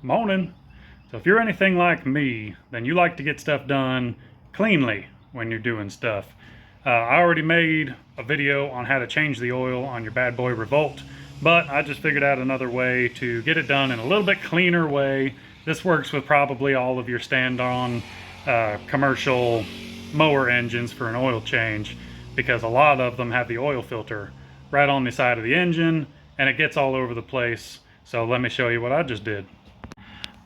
Morning. So if you're anything like me, then you like to get stuff done cleanly when you're doing stuff. I already made a video on how to change the oil on your bad boy Revolt, but I just figured out another way to get it done in a little bit cleaner way. This works with probably all of your stand-on commercial mower engines for an oil change, because a lot of them have the oil filter right on the side of the engine and it gets all over the place. So let me show you what I just did.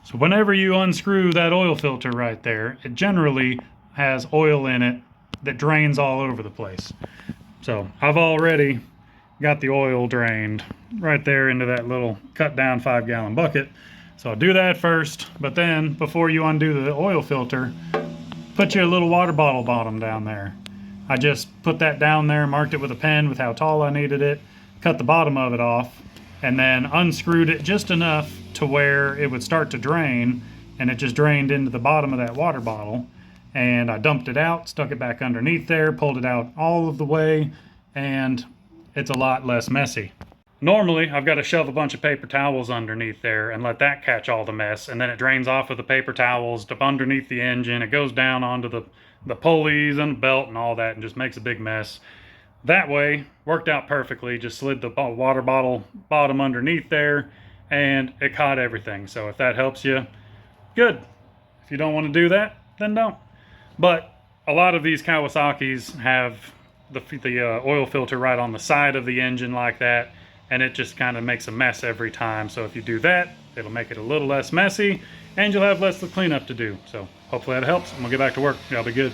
So whenever you unscrew that oil filter right there, it generally has oil in it that drains all over the place. So I've already got the oil drained right there into that little cut down 5-gallon bucket. So I'll do that first, but then before you undo the oil filter, put your little water bottle bottom down there. I just put that down there, marked it with a pen with how tall I needed it, cut the bottom of it off, and then unscrewed it just enough to where it would start to drain, and it just drained into the bottom of that water bottle. And I dumped it out, stuck it back underneath there, pulled it out all of the way, and it's a lot less messy. Normally, I've got to shove a bunch of paper towels underneath there and let that catch all the mess, and then it drains off with the paper towels up underneath the engine. It goes down onto the pulleys and the belt and all that and just makes a big mess. That way, worked out perfectly. Just slid the water bottle bottom underneath there and it caught everything. So if that helps you, good. If you don't want to do that, then don't. But a lot of these Kawasaki's have the oil filter right on the side of the engine like that, and it just kind of makes a mess every time. So if you do that, it'll make it a little less messy and you'll have less cleanup to do. So hopefully that helps. I'm gonna get back to work. Y'all be good.